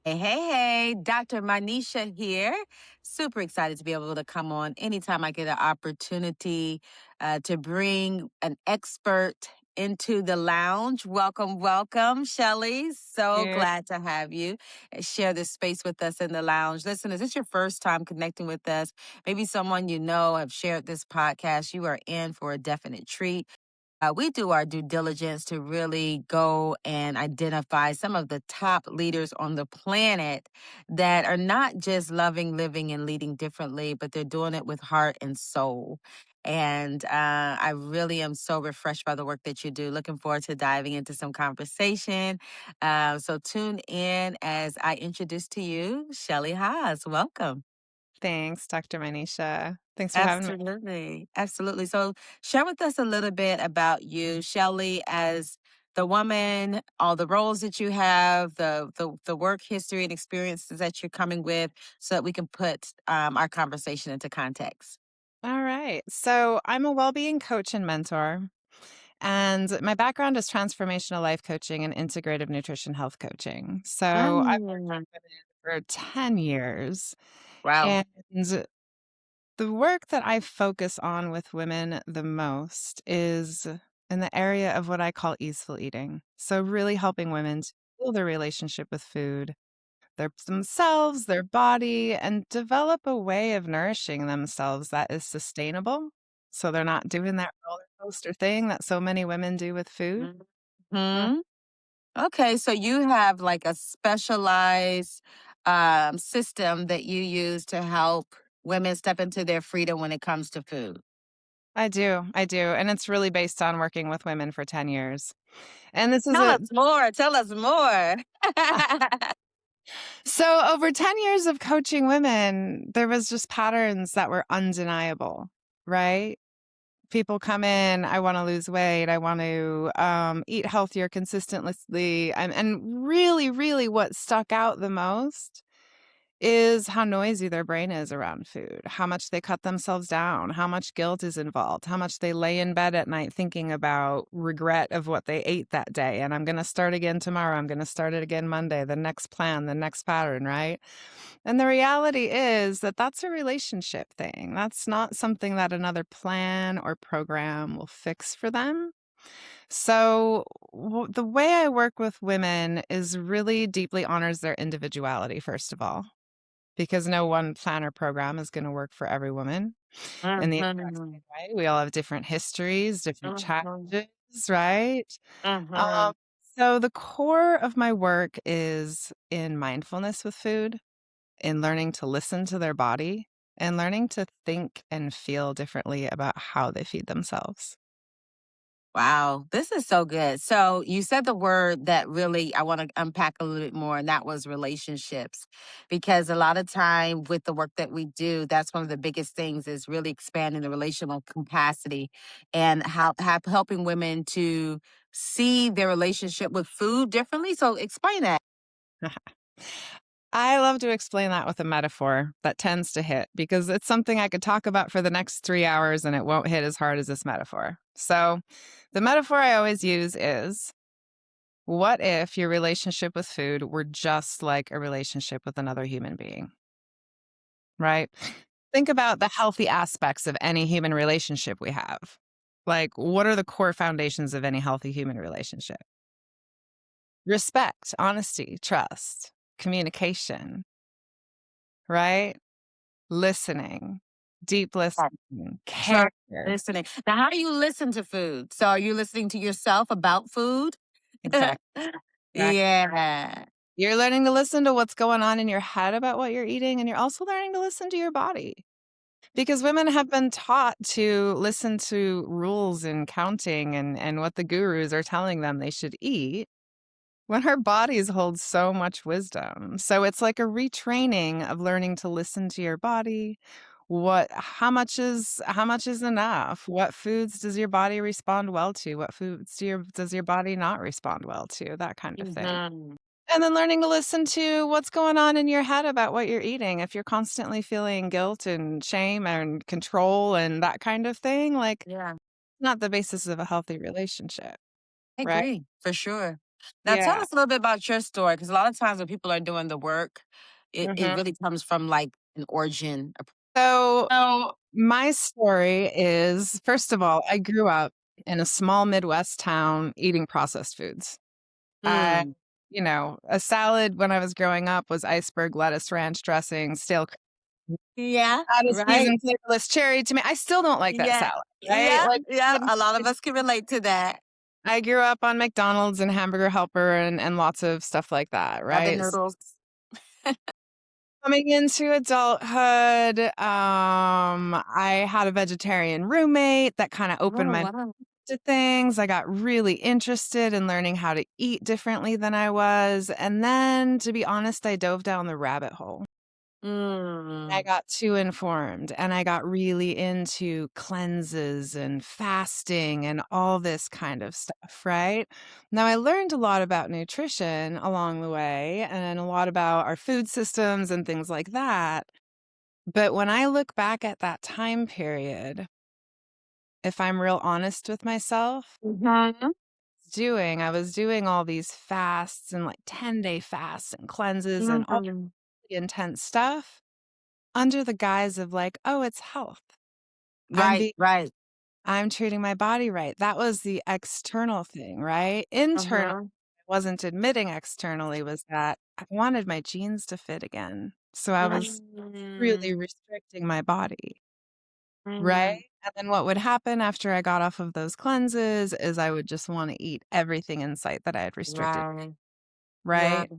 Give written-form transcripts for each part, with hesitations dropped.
Hey, Dr.Minesha here. Super excited to be able to come on anytime I get an opportunity to bring an expert into the lounge. Welcome, Shelly. So Yeah. glad to have you share this space with us in the lounge. Listen, is this your first time connecting with us? Maybe someone you know have shared this podcast. You are in for a definite treat. We do our due diligence to really go and identify some of the top leaders on the planet that are not just loving, living, and leading differently, but they're doing it with heart and soul. And I really am so refreshed by the work that you do. Looking forward to diving into some conversation. So tune in as I introduce to you Shelly Haas. Welcome. Thanks, Dr. Minesha. Thanks for having me. Absolutely. Absolutely. So share with us a little bit about you, Shelley, as the woman, all the roles that you have, the work history and experiences that you're coming with, so that we can put our conversation into context. All right. So, I'm a well-being coach and mentor, and my background is transformational life coaching and integrative nutrition health coaching. So, I've worked Mm. with women for 10 years, Wow. and the work that I focus on with women the most is in the area of what I call easeful eating. So, really helping women to heal their relationship with food, themselves, their body, and develop a way of nourishing themselves that is sustainable. So they're not doing that roller coaster thing that so many women do with food. Mm. Hmm. Okay, so you have like a specialized system that you use to help women step into their freedom when it comes to food. I do. I do. And it's really based on working with women for 10 years. And this is Tell a us more. Tell us more. so over 10 years of coaching women, there was just patterns that were undeniable, right? People come in, I want to lose weight, I want to eat healthier consistently. And really, really what stuck out the most is how noisy their brain is around food, how much they cut themselves down, how much guilt is involved, how much they lay in bed at night thinking about regret of what they ate that day. And I'm going to start again tomorrow. I'm going to start it again Monday, the next plan, the next pattern, right? And the reality is that that's a relationship thing. That's not something that another plan or program will fix for them. So, the way I work with women is really deeply honors their individuality, first of all, because no one plan or program is going to work for every woman in the exact same Mhm. way. We all have different histories, different Mhm. challenges, right? Um, Mhm. so, the core of my work is in mindfulness with food, in learning to listen to their body, and learning to think and feel differently about how they feed themselves. Wow, this is so good. So you said the word that really I want to unpack a little bit more, and that was relationships. Because a lot of time with the work that we do, that's one of the biggest things is really expanding the relational capacity and how helping women to see their relationship with food differently. So explain that. I love to explain that with a metaphor that tends to hit because it's something I could talk about for the next 3 hours and it won't hit as hard as this metaphor. So, the metaphor I always use is, what if your relationship with food were just like a relationship with another human being, right? Think about the healthy aspects of any human relationship we have. Like, what are the core foundations of any healthy human relationship? Respect, honesty, trust, communication, right? Listening, deep Right. listening, care. Trust listening. Now, how do you listen to food? So are you listening to yourself about food? Exactly. Right. Yeah. You're learning to listen to what's going on in your head about what you're eating, and you're also learning to listen to your body. Because women have been taught to listen to rules and counting and what the gurus are telling them they should eat when our bodies hold so much wisdom. So it's like a retraining of learning to listen to your body. How much is enough? What foods does your body respond well to? What foods does your body not respond well to? That kind of thing. Mhm. And then learning to listen to what's going on in your head about what you're eating. If you're constantly feeling guilt and shame and control and that kind of thing, like, Yeah. not the basis of a healthy relationship, I right? agree, for sure. Now tell Yeah. us a little bit about your story, because a lot of times when people are doing the work, it Mhm. really comes from like an origin. So, Oh. my story is, first of all, I grew up in a small Midwest town eating processed foods. I Mm. a salad when I was growing up was iceberg lettuce, ranch dressing, stale Yeah, out of right. season, flavorless cherry tomato. I still don't like that Yeah, salad, right? yeah, Like, yeah. and A lot of us can relate to that. I grew up on McDonald's and Hamburger Helper and lots of stuff like that, Other right? noodles. Coming into adulthood, I had a vegetarian roommate that kinda opened Oh, my mind wow. to things. I got really interested in learning how to eat differently than I was, and then, to be honest, I dove down the rabbit hole. I Mm. got too informed, and I got really into cleanses and fasting and all this kind of stuff, right? Now, I learned a lot about nutrition along the way and a lot about our food systems and things like that. But when I look back at that time period, if I'm real honest with myself, Mhm. I was doing all these fasts and like 10-day fasts and cleanses and all Mhm. the intense stuff under the guise of like, oh, it's health. I'm Right, being right. I'm treating my body right. That was the external thing, right? Internal, Mhm. I wasn't admitting externally was that I wanted my genes to fit again. So I was really Mm. restricting my body, right? Mhm. And then what would happen after I got off of those cleanses is I would just want to eat everything in sight that I had restricted, Right. Yeah. right?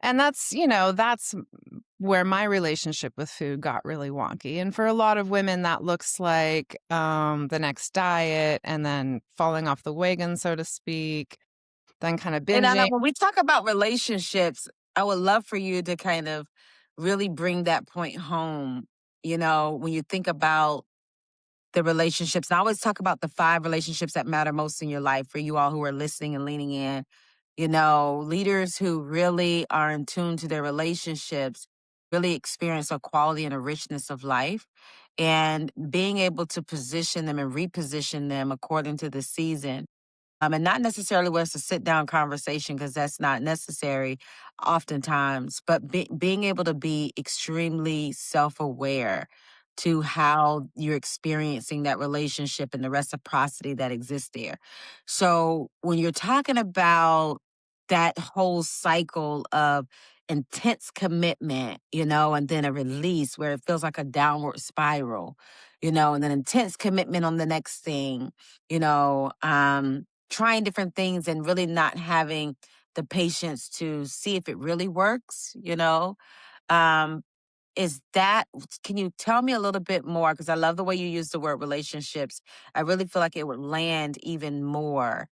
And that's where my relationship with food got really wonky. And for a lot of women, that looks like the next diet and then falling off the wagon, so to speak, then kind of And I know binging. when we talk about relationships, I would love for you to kind of really bring that point home. When you think about the relationships, and I always talk about the 5 relationships that matter most in your life for you all who are listening and leaning in. Leaders who really are in tune to their relationships really experience a quality and a richness of life. And being able to position them and reposition them according to the season, and not necessarily where it's a sit down conversation because that's not necessary oftentimes, but being able to be extremely self aware to how you're experiencing that relationship and the reciprocity that exists there. So when you're talking about that whole cycle of intense commitment, and then a release where it feels like a downward spiral, and then intense commitment on the next thing, trying different things and really not having the patience to see if it really works, um, is that, can you tell me a little bit more? Because I love the way you use the word relationships. I really feel like it would land even more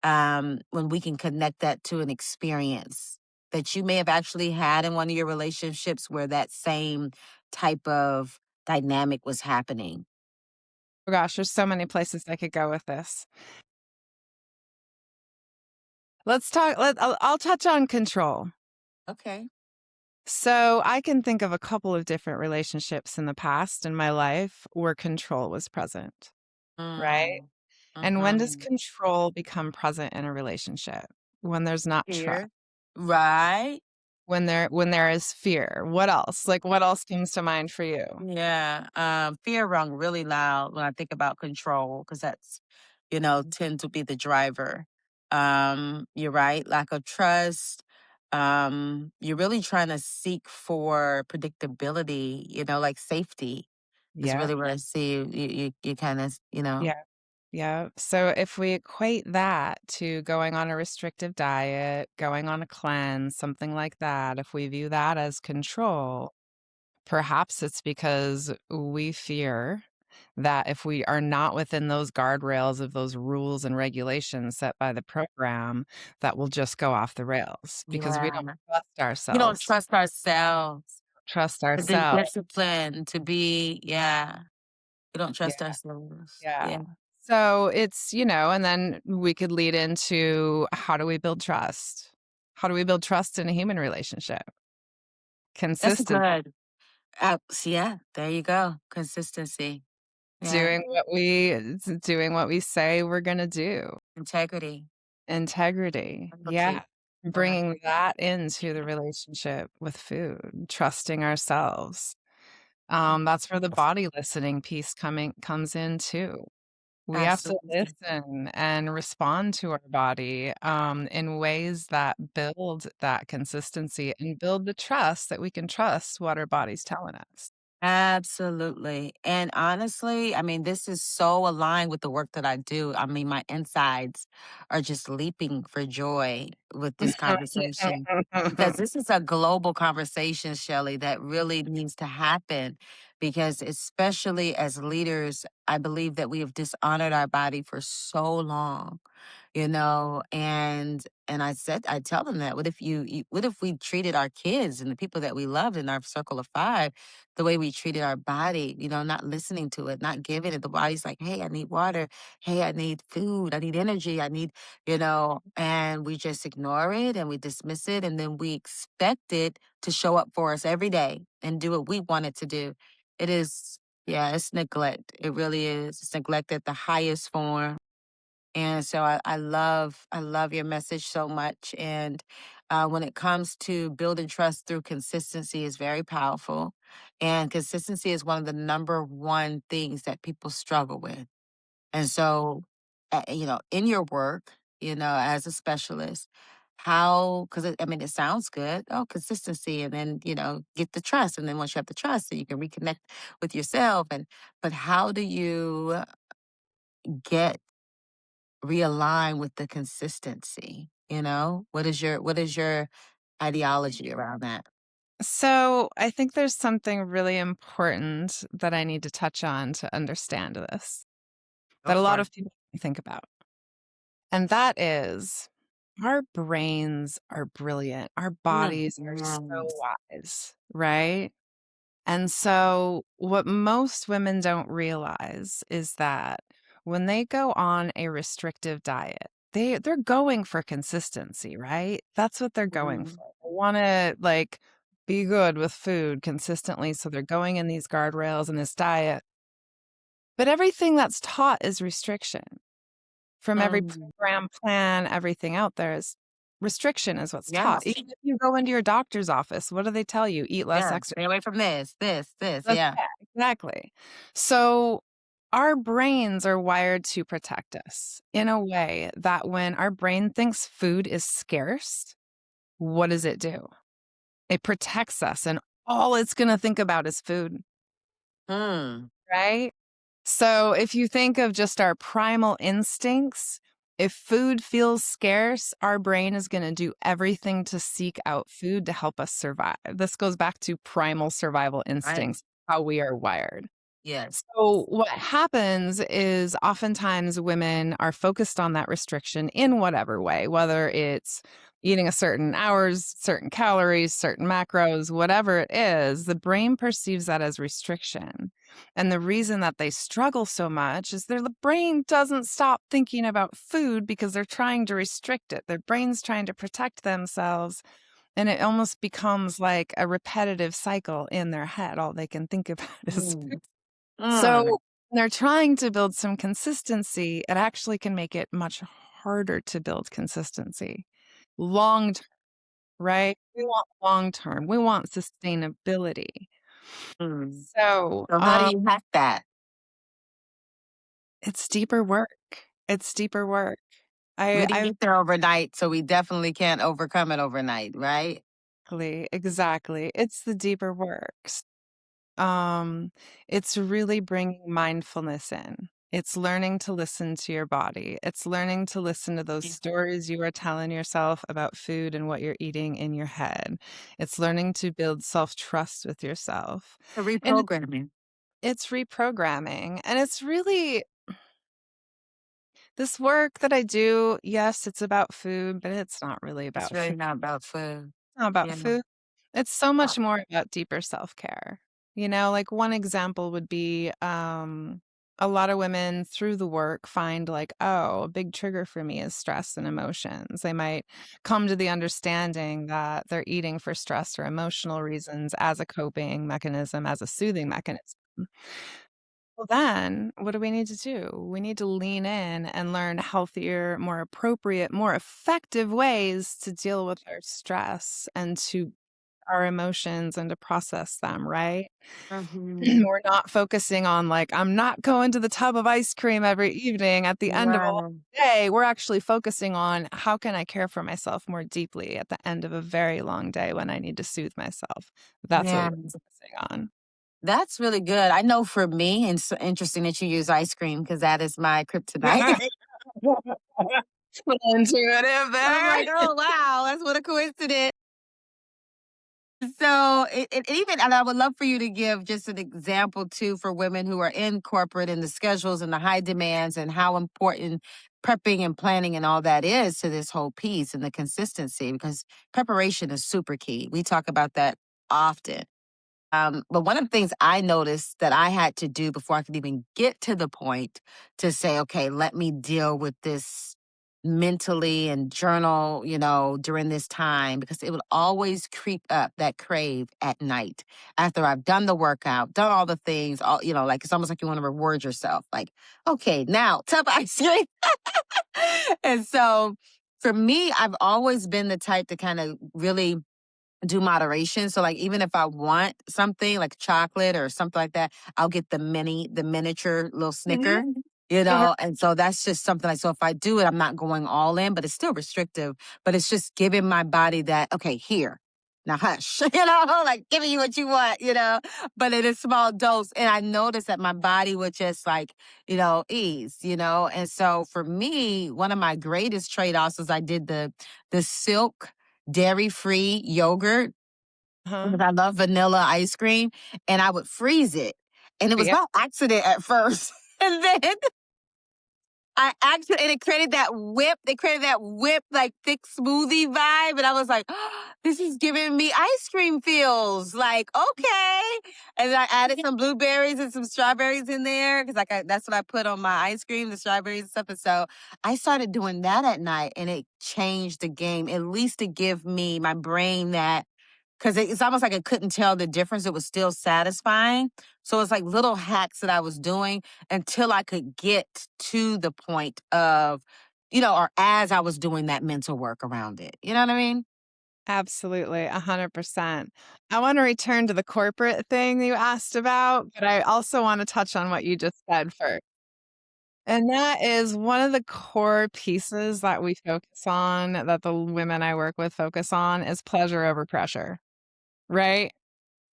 when we can connect that to an experience that you may have actually had in one of your relationships where that same type of dynamic was happening. Oh gosh, there's so many places I could go with this. Let's talk. I'll touch on control. Okay. So I can think of a couple of different relationships in the past in my life where control was present, right? Mm. And when does Mhm. control become present in a relationship? When there's not trust, Here. Right? when there is fear. What else? Like, what else comes to mind for you? Yeah. Fear rung really loud when I think about control, because that's, tend to be the driver. You're right. Lack of trust. You're really trying to seek for predictability, like safety is Yeah, really what I see. You kind of, yeah, yeah. So if we equate that to going on a restrictive diet, going on a cleanse, something like that, if we view that as control, perhaps it's because we fear that if we are not within those guardrails of those rules and regulations set by the program, that we'll just go off the rails because we don't yeah. trust You don't ourselves. trust ourselves Trust to be ourselves. disciplined, to be, yeah. We don't Yeah, trust ourselves. yeah. Yeah. So it's, and then we could lead into how do we build trust? How do we build trust in a human relationship? That's Consistent, good. Yeah, there you go. Consistency. Yeah. doing what we say we're gonna do. Integrity. Integrity. Yeah. Loyalty. Yeah. Bringing that into the relationship with food, trusting ourselves. That's where the body listening piece comes in too. We have to Absolutely. listen and respond to our body in ways that build that consistency and build the trust that we can trust what our body's telling us. Absolutely. And honestly, I mean, this is so aligned with the work that I do. I mean, my insides are just leaping for joy with this conversation because this is a global conversation, Shelley, that really needs to happen. Because, especially as leaders, I believe that we have dishonored our body for so long, and I tell them that, what if we treated our kids and the people that we loved in our circle of five the way we treated our body, not listening to it, not giving it. The body's like, hey, I need water. Hey, I need food. I need energy. And we just ignore it and we dismiss it. And then we expect it to show up for us every day and do what we want it to do. It is, yeah, it's neglect. It really is. It's neglect at the highest form. And so I love your message so much. And when it comes to building trust through consistency is very powerful. And consistency is one of the number one things that people struggle with. And so, in your work, as a specialist, because I mean, it sounds good. Oh, consistency. And then, get the trust. And then once you have the trust, then you can reconnect with yourself. But how do you get realign with the consistency, What is your ideology around that? So, I think there's something really important that I need to touch on to understand this Go that a lot for it. of people don't think about. And that is our brains are brilliant. Our bodies are so Yes. wise, right? And so, what most women don't realize is that when they go on a restrictive diet, they're going for consistency, right? That's what they're going Mhm. for. They want to like be good with food consistently, so they're going in these guardrails and this diet. But everything that's taught is restriction. From every Mm. program, plan, everything out there is restriction is what's taught. Yes. Even if you go into your doctor's office, what do they tell you? Eat less, Yeah. exercise. Stay away from this. That's Yeah. yeah, exactly. So our brains are wired to protect us in a way that when our brain thinks food is scarce, what does it do? It protects us, and all it's going to think about is food, Hmm. right? So if you think of just our primal instincts, if food feels scarce, our brain is going to do everything to seek out food to help us survive. This goes back to primal survival Right. instincts, how we are wired. Yes. So, what happens is oftentimes women are focused on that restriction in whatever way, whether it's eating a certain hours, certain calories, certain macros, whatever it is, the brain perceives that as restriction. And the reason that they struggle so much is their brain doesn't stop thinking about food because they're trying to restrict it. Their brain's trying to protect themselves. And it almost becomes like a repetitive cycle in their head. All they can think about is food. Mm. So Mm. when they're trying to build some consistency, it actually can make it much harder to build consistency long term, right? We want long term, we want sustainability. Mm. So, So how do you hack that? it's deeper work. It's deeper work. We didn't I've get there overnight, so we definitely can't overcome it overnight, right? exactly. It's the deeper works. It's really bringing mindfulness in. It's learning to listen to your body. It's learning to listen to those Yeah. stories you are telling yourself about food and what you're eating in your head. It's learning to build self-trust with yourself. The And reprogramming. it's reprogramming. And it's really this work that I do. Yes, it's about food, but it's not really It's about really food. not about food. Not about Yeah. food. It's so much more about deeper self-care. Like one example would be a lot of women through the work find like, oh, a big trigger for me is stress and emotions. They might come to the understanding that they're eating for stress or emotional reasons as a coping mechanism, as a soothing mechanism. Well, then what do we need to do? We need to lean in and learn healthier, more appropriate, more effective ways to deal with our stress and to our emotions and to process them, right? Mhm. We're not focusing on like, I'm not going to the tub of ice cream every evening at the end of a long Right. day. We're actually focusing on how can I care for myself more deeply at the end of a very long day when I need to soothe myself. That's what Yeah. we're focusing on. That's really good. I know for me, and it's interesting that you use ice cream because that is my kryptonite. Intuitive I'm there. like, oh wow, that's what a coincidence. So it even, and I would love for you to give just an example too for women who are in corporate and the schedules and the high demands and how important prepping and planning and all that is to this whole piece and the consistency because preparation is super key. We talk about that often. But one of the things I noticed that I had to do before I could even get to the point to say, okay, let me deal with this mentally and journal, during this time, because it would always creep up that crave at night after I've done the workout, done all the things, like it's almost like you want to reward yourself. Like, okay, now tub ice cream. And so for me, I've always been the type to kind of really do moderation. So like even if I want something like chocolate or something like that, I'll get the miniature little Snicker, Mhm. and so that's just something like so if I do it, I'm not going all in, but it's still restrictive, but it's just giving my body that, okay, here. Now hush, like giving you what you want, but in a small dose. And I noticed that my body would just like, ease, And so for me, one of my greatest trade-offs was I did the silk dairy-free yogurt Uh-huh. because I love vanilla ice cream, and I would freeze it. And it was Yeah. by accident at first. And then I actually, and it created that whip, like thick smoothie vibe. And I was like, oh, this is giving me ice cream feels. Like, okay. And then I added some blueberries and some strawberries in there because that's what I put on my ice cream, the strawberries and stuff. And so I started doing that at night and it changed the game, at least to give me my brain that because it's almost like I couldn't tell the difference. It was still satisfying. So it's like little hacks that I was doing until I could get to the point of, or as I was doing that mental work around it. You know what I mean? Absolutely, 100%. I wanna return to the corporate thing you asked about, but I also wanna touch on what you just said first. And that is one of the core pieces that we focus on, that the women I work with focus on, is pleasure over pressure, right?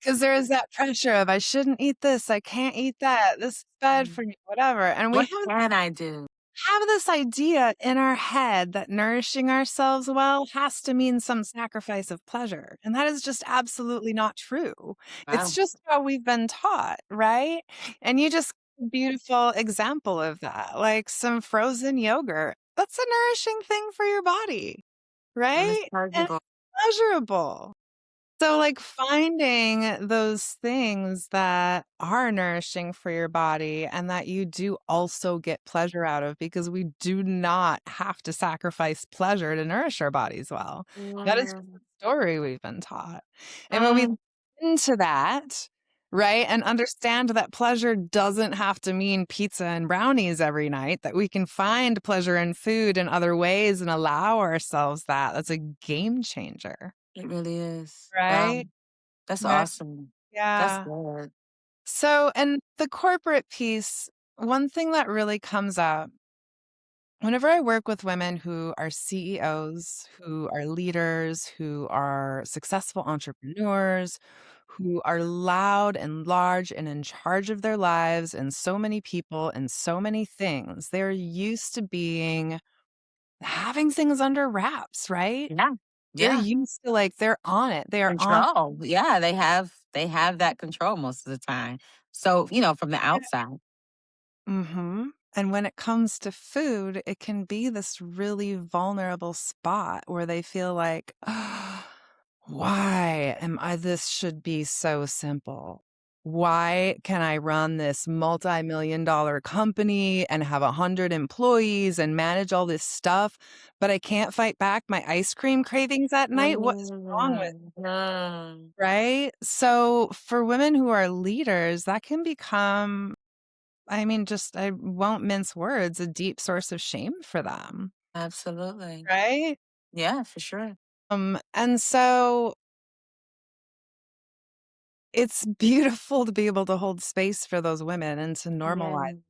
Because there is that pressure of, "I shouldn't eat this, I can't eat that, this is bad Mm. for me," whatever, and we What can I do? have this idea in our head that nourishing ourselves well has to mean some sacrifice of pleasure. And that is just absolutely not true. It's Wow. just how we've been taught, right? And you just beautiful example of that, like some frozen yogurt. That's a nourishing thing for your body, And it's right? And pleasurable. pleasurable. So, like, finding those things that are nourishing for your body and that you do also get pleasure out of, because we do not have to sacrifice pleasure to nourish our bodies well. That is just Mm. the story we've been taught. And when we Mm. look into that, right, and understand that pleasure doesn't have to mean pizza and brownies every night, that we can find pleasure in food in other ways and allow ourselves that, that's a game changer. It really is. Wow. Right? That's Right. awesome. That's Yeah. good. So, and the corporate piece, one thing that really comes up whenever I work with women who are CEOs, who are leaders, who are successful entrepreneurs, who are loud and large and in charge of their lives and so many people and so many things, they're used to having things under wraps, right? Yeah. They're Yeah. used to like, they're on it. They are on. Control. Yeah, they have that control most of the time. So, from the outside. Mhm. And when it comes to food, it can be this really vulnerable spot where they feel like, why am I? This should be so simple. Why can I run this multi-million dollar company and have 100 employees and manage all this stuff, but I can't fight back my ice cream cravings at night? What is wrong with, Mm, mm. right? So for women who are leaders, that can become I mean, just I won't mince words, a deep source of shame for them, Absolutely. right? Yeah, for sure. And so it's beautiful to be able to hold space for those women and to Yeah. normalize,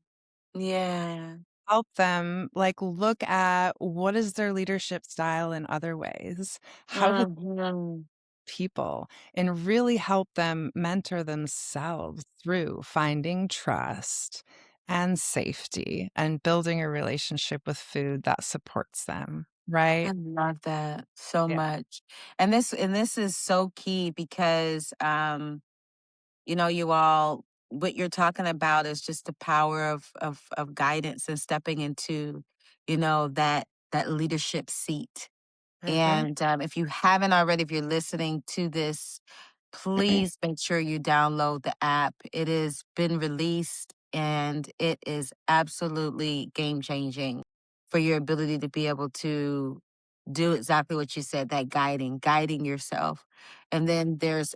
Yeah. help them, like, look at what is their leadership style in other ways? How do Mhm. people and really help them mentor themselves through finding trust and safety and building a relationship with food that supports them, I right? love that so Yeah. much. And this is so key because you all, what you're talking about is just the power of guidance and stepping into, that leadership seat. Mhm. And if you haven't already, if you're listening to this, please make sure you download the app. It has been released and it is absolutely game changing for your ability to be able to do exactly what you said, that guiding yourself. And then there's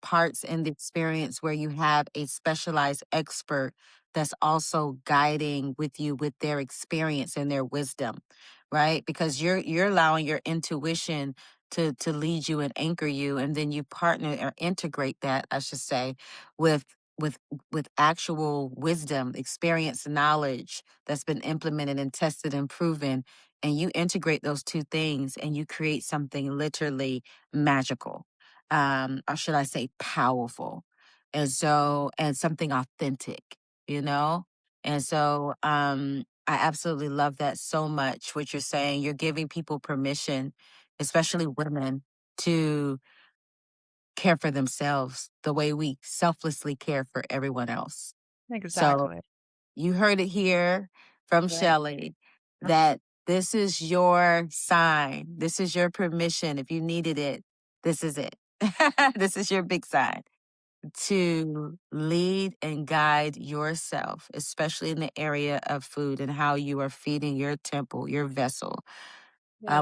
parts in the experience where you have a specialized expert that's also guiding with you with their experience and their wisdom, right? Because you're allowing your intuition to lead you and anchor you, and then you partner or integrate that, I should say, with with with actual wisdom, experience, knowledge that's been implemented and tested and proven, and you integrate those two things and you create something literally magical, or should I say powerful, and something authentic, you know and so I absolutely love that so much, what you're saying. You're giving people permission, especially women, to care for themselves the way we selflessly care for everyone else. So Exactly. you heard it here from Yeah. Shelly, that this is your sign. This is your permission. If you needed it, this is it. This is your big sign to lead and guide yourself, especially in the area of food and how you are feeding your temple, your vessel,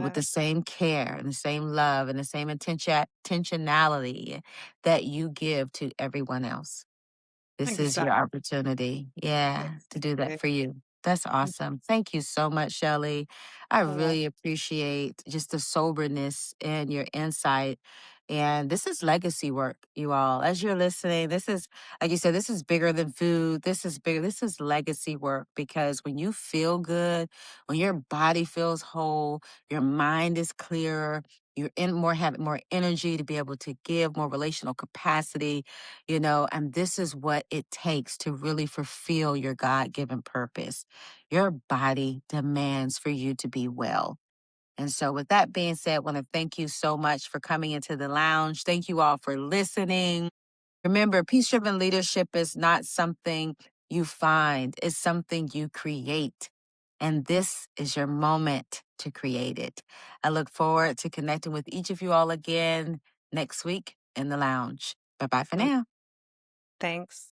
with Yeah. the same care and the same love and the same intentionality that you give to everyone else. This is your Exactly. opportunity, yeah, to do that Exactly. for you. That's awesome. Thank you so much, Shelly. I Yeah. really appreciate just the soberness and your insight. And this is legacy work, you all. As you're listening, this is, like you said, this is bigger than food. This is bigger. This is legacy work, because when you feel good, when your body feels whole, your mind is clearer, you're in more, have more energy to be able to give, more relational capacity, and this is what it takes to really fulfill your God given purpose. Your body demands for you to be well. And so, with that being said, I want to thank you so much for coming into the lounge. Thank you all for listening. Remember, peace driven leadership is not something you find, it's something you create. And this is your moment to create it. I look forward to connecting with each of you all again next week in the lounge. Bye bye for now. Thanks.